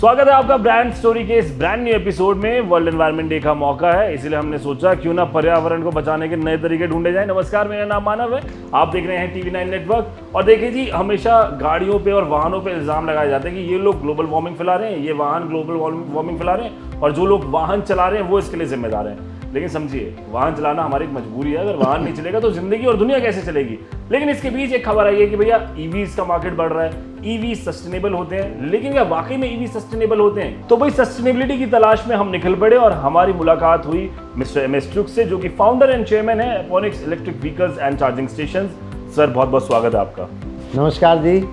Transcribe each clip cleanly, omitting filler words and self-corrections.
स्वागत है आपका ब्रांड स्टोरी के इस ब्रांड न्यू एपिसोड में। वर्ल्ड एनवायरनमेंट डे का मौका है, इसलिए हमने सोचा क्यों ना पर्यावरण को बचाने के नए तरीके ढूंढे जाएं। नमस्कार, मेरा नाम मानव है, आप देख रहे हैं TV9 नेटवर्क। और देखिए जी, हमेशा गाड़ियों पे और वाहनों पे इल्जाम लगाए जाते हैं कि ये लोग ग्लोबल वार्मिंग फैला रहे हैं, ये वाहन ग्लोबल वार्मिंग फैला रहे हैं, और जो लोग वाहन चला रहे हैं वो इसके लिए जिम्मेदार हैं। लेकिन समझिए, वाहन चलाना हमारी एक मजबूरी है। अगर वाहन नहीं चलेगा तो जिंदगी और दुनिया कैसे चलेगी। लेकिन इसके बीच एक खबर आई है कि भैया ईवीज का मार्केट बढ़ रहा है, ईवी सस्टेनेबल होते हैं। लेकिन क्या वाकई में ईवी सस्टेनेबल होते हैं? तो भाई सस्टेनेबिलिटी की तलाश में हम निकल पड़े और हमारी मुलाकात हुई मिस्टर MS ट्रुक से, जो कि फाउंडर एंड चेयरमैन है Eponix electric vehicles and charging station. Sir, बहुत बहुत स्वागत है आपका। नमस्कार जी,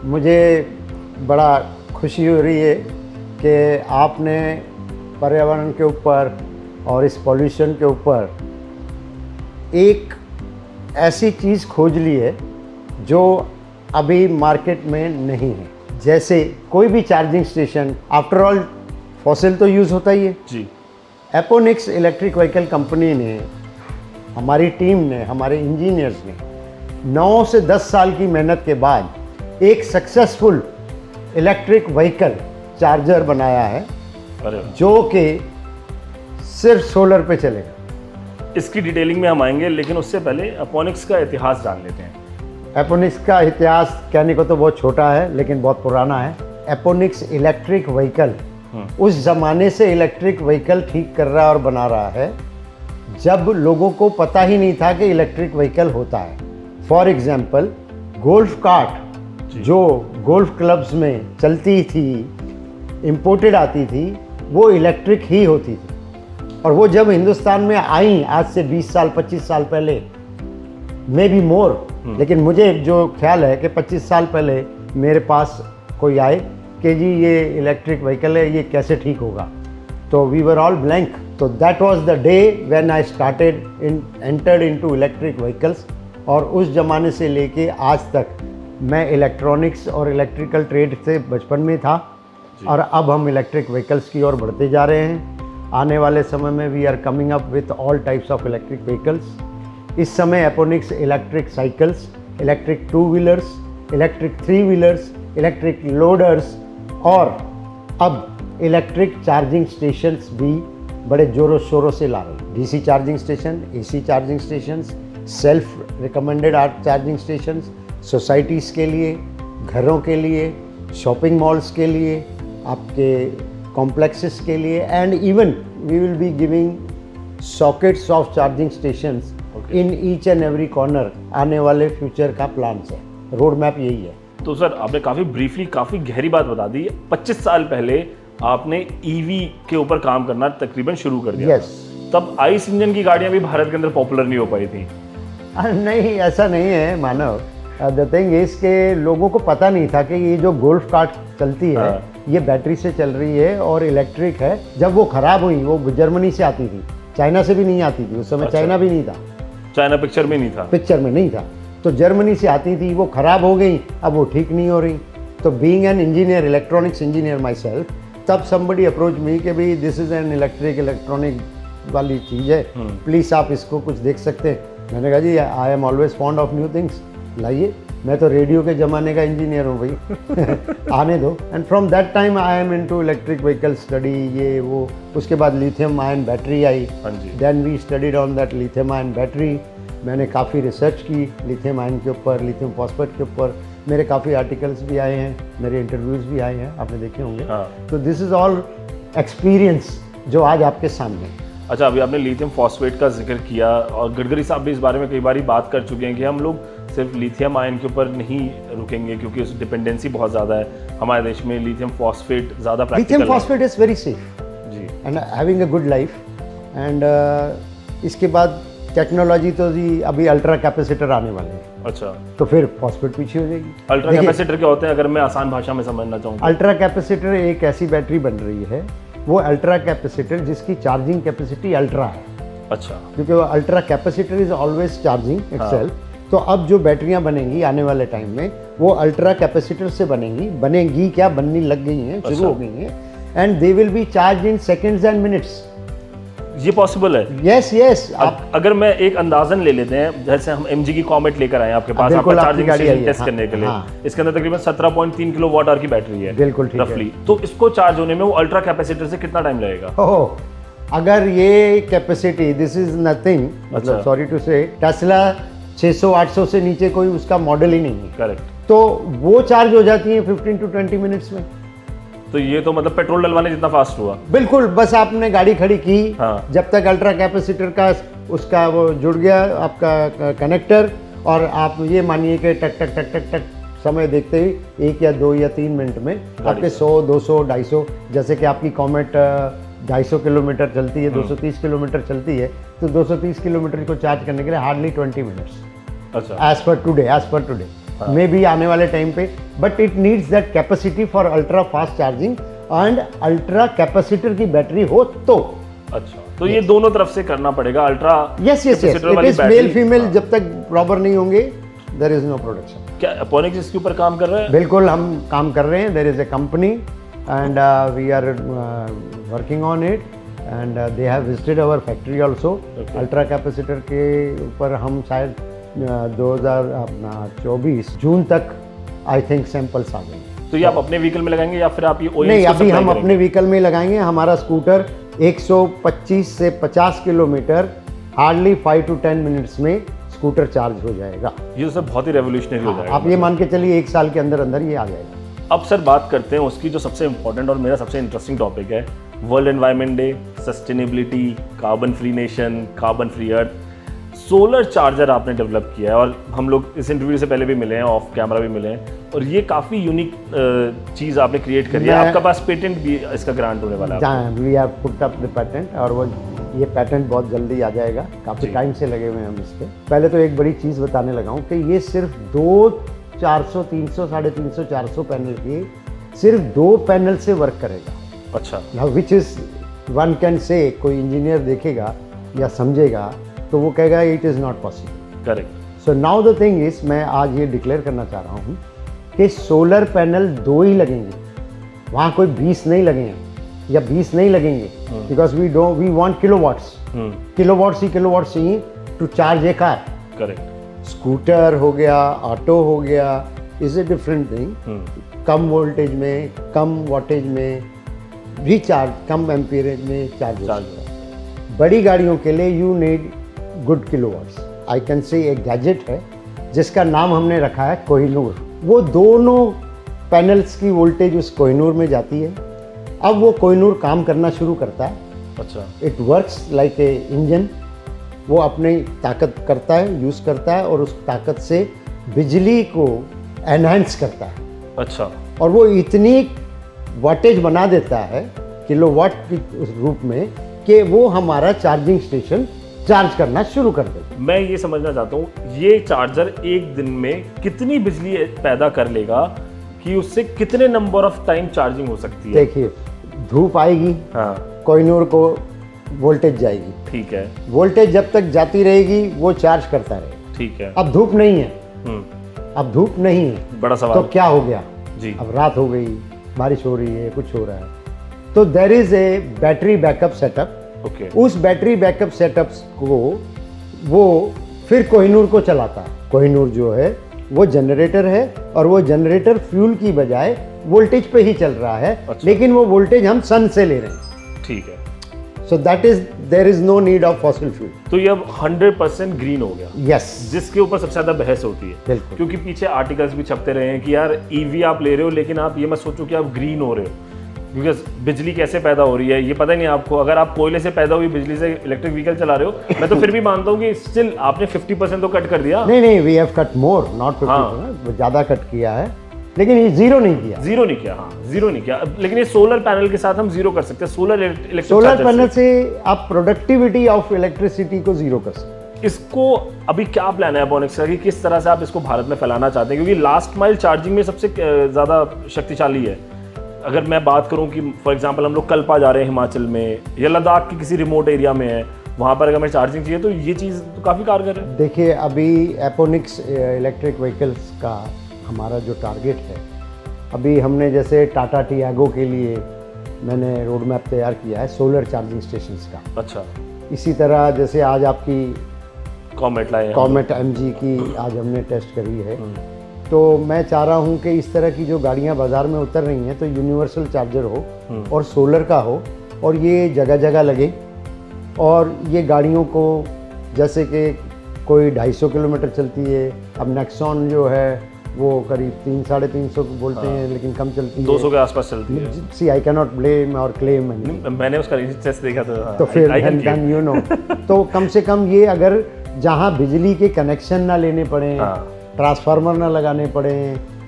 मुझे बड़ा खुशी हो रही है कि आपने पर्यावरण के ऊपर और इस पॉल्यूशन के ऊपर एक ऐसी चीज़ खोज ली है जो अभी मार्केट में नहीं है। जैसे कोई भी charging station, after all fossil तो यूज़ होता ही है जी। एपोनिक्स इलेक्ट्रिक व्हीकल कंपनी ने, हमारी टीम ने, हमारे इंजीनियर्स ने 9 से 10 साल की मेहनत के बाद एक सक्सेसफुल इलेक्ट्रिक व्हीकल चार्जर बनाया है, जो कि सिर्फ सोलर पे चलेगा। इसकी डिटेलिंग में हम आएंगे, लेकिन उससे पहले एपोनिक्स का इतिहास जान लेते हैं। एपोनिक्स का इतिहास कहने को तो बहुत छोटा है, लेकिन बहुत पुराना है। एपोनिक्स इलेक्ट्रिक व्हीकल उस ज़माने से इलेक्ट्रिक व्हीकल ठीक कर रहा और बना रहा है जब लोगों को पता ही नहीं था कि इलेक्ट्रिक व्हीकल होता है। फॉर एग्जाम्पल, गोल्फ कार्ट जो गोल्फ क्लब्स में चलती थी, इम्पोर्टेड आती थी, वो इलेक्ट्रिक ही होती थी। और वो जब हिंदुस्तान में आई आज से 20 साल 25 साल पहले, मे बी मोर, लेकिन मुझे जो ख्याल है कि 25 साल पहले मेरे पास कोई आए कि जी ये इलेक्ट्रिक व्हीकल है, ये कैसे ठीक होगा। तो वी वर ऑल ब्लैंक। तो that was the day when I started entered into electric vehicles. और उस ज़माने से लेके आज तक मैं इलेक्ट्रॉनिक्स और इलेक्ट्रिकल ट्रेड से बचपन में था, और अब हम इलेक्ट्रिक व्हीकल्स की ओर बढ़ते जा रहे हैं। आने वाले समय में we are coming up with all types of electric vehicles. इस समय एपोनिक्स electric cycles, electric 2 wheelers, electric 3 wheelers, electric loaders और अब इलेक्ट्रिक चार्जिंग स्टेशंस भी बड़े ज़ोरों शोरों से ला रहे हैं। DC charging station, AC charging stations, self recommended charging stations, societies के लिए, घरों के लिए, शॉपिंग मॉल्स के लिए, आपके कॉम्प्लेक्सेस के लिए, and even we will be giving sockets of charging stations in each and every corner. आने वाले फ्यूचर का प्लान्स है, रोड मैप यही है। तो सर, आपने काफ़ी ब्रीफली काफ़ी गहरी बात बता दी। 25 साल पहले आपने EV के ऊपर काम करना तकरीबन शुरू कर दिया। तब ICE इंजन की गाड़ियाँ भी भारत के अंदर पॉपुलर नहीं हो पाई थी। नहीं, ऐसा नहीं है मानव। द थिंग इज के लोगों को पता नहीं था कि ये जो गोल्फ कार्ट चलती है, ये बैटरी से चल रही है और इलेक्ट्रिक है। जब वो ख़राब हुई, वो जर्मनी से आती थी, चाइना से भी नहीं आती थी उस समय। अच्छा। चाइना भी नहीं था, चाइना पिक्चर में नहीं था, तो जर्मनी से आती थी, वो ख़राब हो गई, अब वो ठीक नहीं हो रही। तो being an engineer, electronics engineer my self, तब समबडी अप्रोच मी कि भाई दिस इज़ एन इलेक्ट्रॉनिक वाली चीज़ है, प्लीज़ आप इसको कुछ देख सकते हैं। मैंने कहा जी, I am always fond of new things, लाइए, मैं तो रेडियो के ज़माने का इंजीनियर हूँ भाई आने दो। And from that time I am into electric vehicle study, ये वो। उसके बाद लिथियम आयन बैटरी आई, then we studied on that lithium ion battery. मैंने काफ़ी रिसर्च की लिथियम आयन के ऊपर, लिथियम फॉस्फेट के ऊपर। मेरे काफ़ी आर्टिकल्स भी आए हैं, मेरे इंटरव्यूज़ भी आए हैं, आपने देखे होंगे। तो दिस इज़ ऑल एक्सपीरियंस जो आज आपके सामने है। अच्छा, अभी आपने लिथियम फॉस्फेट का जिक्र किया, और गडकरी साहब भी इस बारे में कई बार बात कर चुके हैं कि हम लोग सिर्फ लिथियम आयन के ऊपर नहीं रुकेंगे, क्योंकि उस डिपेंडेंसी बहुत ज़्यादा है हमारे देश में। लिथियम फॉस्फेट ज़्यादा प्रैक्टिकल है। Lithium phosphate is very safe जी, and having a good life. And इसके बाद टेक्नोलॉजी तो जी अभी अल्ट्रा कैपेसिटर आने वाले हैं। अच्छा, तो फिर फॉस्फेट पीछे हो जाएगी। अल्ट्रा कैपेसिटर क्या होते हैं, अगर मैं आसान भाषा में समझना चाहूँ? अल्ट्रा कैपेसिटर एक ऐसी बैटरी बन रही है, वो अल्ट्रा कैपेसिटर जिसकी चार्जिंग कैपेसिटी अल्ट्रा है। अच्छा, क्योंकि वो ultra capacitor is always charging itself. तो अब जो बैटरियां बनेंगी आने वाले टाइम में, वो अल्ट्रा कैपेसिटर से बनेंगी क्या, बननी लग गई हैं, शुरू हो गई हैं। And they will be charge in seconds and minutes. ये पॉसिबल है? Yes yes. आप अगर मैं एक अंदाजन ले लेते हैं, जैसे हम MG की कॉमेट लेकर आए आपके पास, बिल्कुल, आपका आपकी चार्जिंग गाड़ी आई स्टेशन है, टेस्ट हाँ, करने के लिए, हाँ। इसके अंदर तकरीबन 17.3 किलोवाट आवर की बैटरी है, बिल्कुल ठीक है। रफली। तो इसको चार्ज होने में वो अल्ट्रा कैपेसिटर से कितना टाइम लगेगा? ओह, अगर ये कैपेसिटी, दिस इज नथिंग, मतलब अच्छा। सॉरी टू से, टेस्ला 600-800 से नीचे कोई उसका मॉडल ही नहीं है, करेक्ट। तो वो चार्ज हो जाती है 15 to 20 मिनट्स में। तो ये तो मतलब पेट्रोल डलवाने जितना फास्ट हुआ। बिल्कुल, बस आपने गाड़ी खड़ी की, हाँ। जब तक अल्ट्रा कैपेसिटर का उसका वो जुड़ गया आपका कनेक्टर, और आप ये मानिए कि टक टक टक टक टक समय देखते ही 1 या 2 या 3 मिनट में आपके 100, 200, 250, जैसे कि आपकी कॉमेट 250 किलोमीटर चलती है, 230 किलोमीटर चलती है, तो 230 किलोमीटर को चार्ज करने के लिए हार्डली 20 मिनट्स, अच्छा। एज पर टुडे मे भी आने वाले टाइम पे, but it needs that capacity for ultra fast charging and ultra capacitor की बैटरी हो तो। अच्छा, तो ये दोनों तरफ से करना पड़ेगा, ultra yes yes yes, it is male female, जब तक बराबर नहीं होंगे देयर इज नो प्रोडक्शन। क्या एपोनिक्स इसके ऊपर काम कर रहा है? बिल्कुल, हम काम कर रहे हैं, there is a company and we are working on it and they have visited our factory also. Ultra capacitor के ऊपर हम शायद 2024 जून तक आई थिंक सैंपल्स आ गए। तो ये आप अपने व्हीकल में लगाएंगे या फिर आप ये OEMs नहीं, को अभी supply हम करेंगे? अपने व्हीकल में लगाएंगे। हमारा स्कूटर 125 से 50 किलोमीटर हार्डली 5 to 10 मिनट्स में स्कूटर चार्ज हो जाएगा। ये तो सब बहुत ही रेवोल्यूशनरी हो जाएगा। आप ये मान के चलिए 1 साल के अंदर अंदर ये आ जाएगा। अब सर बात करते हैं उसकी जो सबसे इंपॉर्टेंट और मेरा सबसे इंटरेस्टिंग टॉपिक है, world environment day, sustainability, carbon free nation, carbon free earth. Solar charger आपने डेवलप किया है और हम लोग इस इंटरव्यू से पहले भी मिले हैं, ऑफ कैमरा भी मिले हैं, और ये काफ़ी यूनिक चीज़ आपने क्रिएट करी है। आपका पास पेटेंट भी इसका ग्रांट होने वाला है। जहाँ we have put up the patent, और वो ये पेटेंट बहुत जल्दी आ जाएगा, काफ़ी जी। टाइम से लगे हुए हैं हम इस पे। पहले तो एक बड़ी चीज़ बताने लगा हूँ कि ये सिर्फ 400, 300, 350, 400 पैनल की, सिर्फ 2 पैनल से वर्क करेगा। अच्छा। Which is one can say, कोई इंजीनियर देखेगा या समझेगा तो वो कहेगा it is not possible. Correct. So now the thing is, मैं आज ये डिक्लेयर करना चाह रहा हूँ कि सोलर पैनल 2 ही लगेंगे, वहाँ कोई 20 नहीं लगेंगे या 20 नहीं लगेंगे, because we want kilowatts, kilowatts ही किलोवाट्स चाहिए to charge a car. Correct. Scooter हो गया, ऑटो हो गया, इज ए डिफरेंट थिंग। कम वोल्टेज में, कम वाटेज में रिचार्ज, कम एम्पीरेज में चार्ज हो सकता है। बड़ी गाड़ियों के लिए you need good kilowatts. I can say एक गैजेट है जिसका नाम हमने रखा है कोहिनूर। वो दोनों पैनल्स की वोल्टेज उस कोहिनूर में जाती है। अब वो कोहिनूर काम करना शुरू करता है। अच्छा। It works like a engine. वो अपनी ताकत करता है, यूज़ करता है, और उस ताकत से बिजली को एनहांस करता है। अच्छा। और वो इतनी वाटेज बना देता है किलोवाट के रूप में कि वो हमारा चार्जिंग स्टेशन चार्ज करना शुरू कर देता है। मैं ये समझना चाहता हूँ, ये चार्जर एक दिन में कितनी बिजली पैदा कर लेगा कि उससे कितने नंबर ऑफ टाइम चार्जिंग हो सकती है? देखिए, धूप आएगी, हाँ, कोहिनूर को वोल्टेज जाएगी, ठीक है, वोल्टेज जब तक जाती रहेगी वो चार्ज करता रहेगा। ठीक है। अब धूप नहीं है, हम्म, अब धूप नहीं है बड़ा तो सवाल। क्या हो गया? जी। अब रात हो गई, बारिश हो रही है, कुछ हो रहा है, तो there is a battery backup setup. Okay. उस बैटरी बैकअप सेटअप को वो फिर कोहिनूर को चलाता है। कोहिनूर जो है वो जनरेटर है, और वो जनरेटर फ्यूल की बजाय वोल्टेज पे ही चल रहा है। अच्छा। लेकिन वो वोल्टेज हम सन से ले रहे हैं। ठीक है। So that is, there is no need of fossil fuel. तो ये अब 100% ग्रीन हो गया, यस, जिसके ऊपर सबसे ज्यादा बहस होती है। बिल्कुल। क्योंकि पीछे आर्टिकल्स भी छपते रहे हैं कि यार ईवी आप ले रहे हो, लेकिन आप ये मत सोचो कि आप ग्रीन हो रहे हो, बिकॉज बिजली कैसे पैदा हो रही है ये पता ही नहीं आपको। अगर आप कोयले से पैदा हुई बिजली से इलेक्ट्रिक व्हीकल चला रहे हो, मैं तो फिर भी मानता हूँ कि स्टिल आपने 50% तो कट कर दिया। नहीं नहीं, we have cut more, not 50%, ज़्यादा कट किया है, लेकिन ये जीरो नहीं किया। जीरो नहीं किया, हाँ, जीरो नहीं किया। लेकिन ये सोलर पैनल के साथ हम जीरो कर सकते हैं। सोलर सोलर पैनल से आप प्रोडक्टिविटी ऑफ इलेक्ट्रिसिटी को जीरो कर सकते हैं। इसको अभी क्या प्लान है एपोनिक्स का कि किस तरह से आप इसको भारत में फैलाना चाहते हैं? क्योंकि लास्ट माइल चार्जिंग में सबसे ज़्यादा शक्तिशाली है। अगर मैं बात करूं कि फॉर एग्जांपल हम लोग कल्पा जा रहे हैं हिमाचल में, या लद्दाख के किसी रिमोट एरिया में है, वहाँ पर अगर हमें चार्जिंग चाहिए तो ये चीज़ तो काफ़ी कारगर है। देखिए, अभी एपोनिक्स इलेक्ट्रिक व्हीकल्स का हमारा जो टारगेट है, अभी हमने जैसे टाटा टियागो के लिए मैंने रोड मैप तैयार किया है सोलर चार्जिंग स्टेशंस का। अच्छा, इसी तरह जैसे आज आपकी कॉमेट लाए हैं। कॉमेट MG की आज हमने टेस्ट करी है, तो मैं चाह रहा हूँ कि इस तरह की जो गाड़ियाँ बाज़ार में उतर रही हैं तो यूनिवर्सल चार्जर हो और सोलर का हो और ये जगह जगह लगे, और ये गाड़ियों को जैसे कि कोई 250 किलोमीटर चलती है, अब नेक्सॉन जो है वो करीब 300-350 बोलते हैं, लेकिन कम चलती है, 200 के आसपास चलती है। सी आई कैन नॉट ब्लेम और क्लेम, मैंने उसका टेस्ट देखा तो फिर देन यू नो तो कम से कम ये अगर जहाँ बिजली के कनेक्शन ना लेने पड़े, ट्रांसफार्मर ना लगाने पड़े,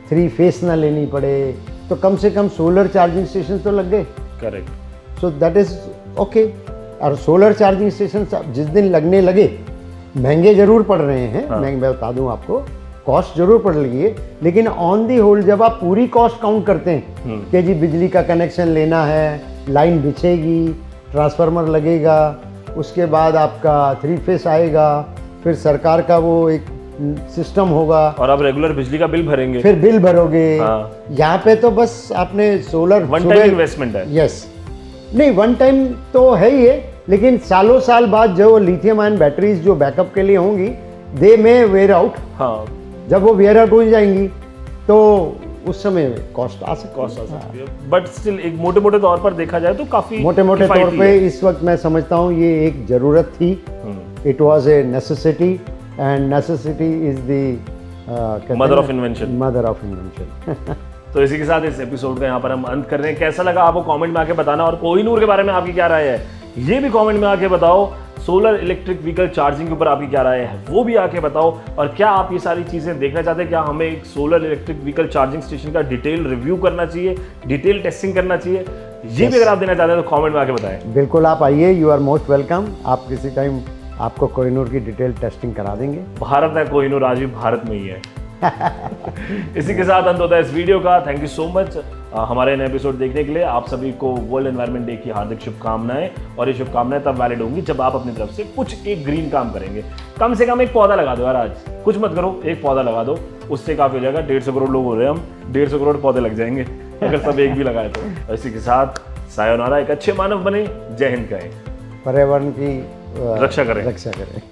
3 फेस ना लेनी पड़े, तो कम से कम सोलर चार्जिंग स्टेशन तो लग गए। Correct. So that is okay. और सोलर चार्जिंग स्टेशन जिस दिन लगने लगे, महंगे जरूर पड़ रहे हैं, मैं बता दूं आपको, कॉस्ट जरूर पड़ रही है, लेकिन ऑन दी होल जब आप पूरी कॉस्ट काउंट करते हैं कि जी बिजली का कनेक्शन लेना है, लाइन बिछेगी, ट्रांसफार्मर लगेगा, उसके बाद आपका 3 फेस आएगा, फिर सरकार का वो एक सिस्टम होगा और आप रेगुलर बिजली का बिल भरेंगे, फिर बिल भरोगे। यहाँ पे तो बस आपने सोलर वन टाइम इन्वेस्टमेंट है। यस, नहीं वन टाइम तो है ही है, लेकिन सालों साल बाद जो लिथियम आयन बैटरीज जो बैकअप के लिए होंगी, दे में वेयर आउट। हाँ, जब वो वेयर आउट हो जाएंगी तो उस समय कॉस्ट आ सकती है। बट स्टिल एक मोटे मोटे तौर पर देखा जाए तो काफी मोटे मोटे तौर पे इस वक्त मैं समझता हूँ ये एक जरूरत थी, it was a necessity, and necessity is the mother of invention. Mother of invention. तो इसी के साथ इस एपिसोड का यहाँ पर हम अंत कर रहे हैं। कैसा लगा आपको कमेंट में आके बताना, और कोहिनूर के बारे में आपकी क्या राय है ये भी कमेंट में आके बताओ। सोलर इलेक्ट्रिक व्हीकल चार्जिंग के ऊपर आपकी क्या राय है वो भी आके बताओ, और क्या आप ये सारी चीज़ें देखना चाहते हैं, क्या हमें एक solar electric vehicle charging station का डिटेल रिव्यू करना चाहिए, डिटेल टेस्टिंग करना चाहिए, ये भी अगर आप देना चाहते हैं तो कमेंट में आके बताएं। बिल्कुल आप आइए, यू आर मोस्ट वेलकम। आप किसी टाइम आपको कोहिनूर की डिटेल टेस्टिंग करा देंगे। भारत है कोहिनूर, आज भी भारत में ही है। इसी के साथ अंत होता है इस वीडियो का। थैंक यू सो मच हमारे नए एपिसोड देखने के लिए। आप सभी को वर्ल्ड एनवायरनमेंट डे की हार्दिक शुभकामनाएं, और ये शुभकामनाएं तब वैलिड होंगी जब आप अपनी तरफ से कुछ एक ग्रीन काम करेंगे। कम से कम एक पौधा लगा दो यार, आज कुछ मत करो, एक पौधा लगा दो, उससे काफी हो जाएगा। 150 करोड़ लोग हो रहे हैं हम, 150 करोड़ पौधे लग जाएंगे अगर सब एक भी लगाए तो। इसी के साथ सायोनारा, एक अच्छे मानव बने, जय हिंद कहें, पर्यावरण की रक्षा करें। रक्षा करें।